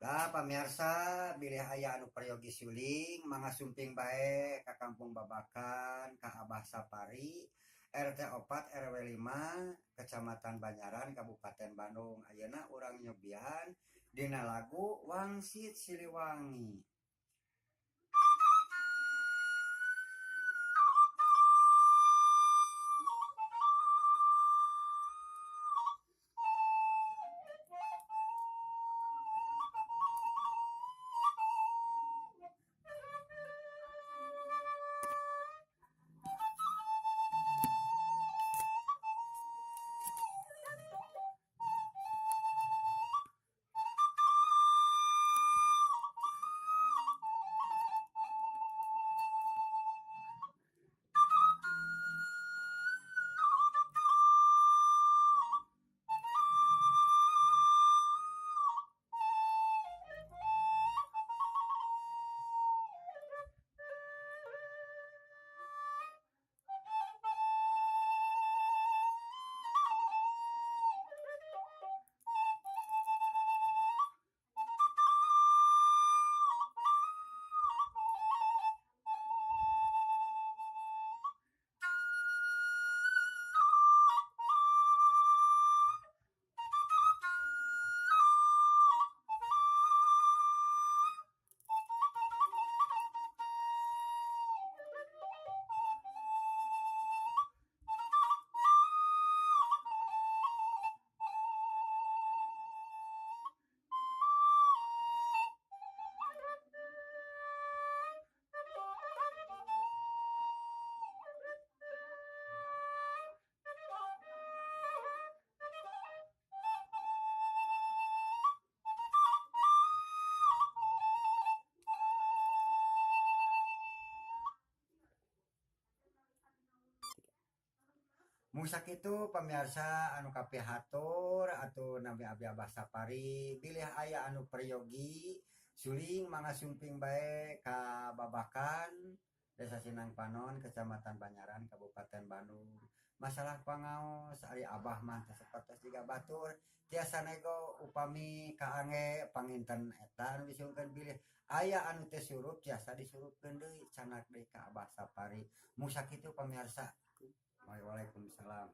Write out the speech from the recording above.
Dah pamirsa, bilih aya anu prayogi suling mangga sumping bae ka Kampung Babakan ka Abah Sapari RT 4 RW 5 Kecamatan Banyaran Kabupaten Bandung. Ayeuna urang nyobian dina lagu Wangsit Siliwangi. Musak itu pamirsa anu kapihatur atau Nabi Abi Abah Sapari bilih aya anu prayogi suling mangga sumping bae ka Babakan Desa Sinang Panon Kecamatan Banyaran Kabupaten Bandung. Masalah pangaos ari Abah mah teu sapertos jiga batur tiasa nego upami kaange panginten eta anu disungkeun bilih aya anu teu surup tiasa disurupkeun deui canak deui ka Abah Sapari. Musak itu pamirsa. Waalaikumsalam.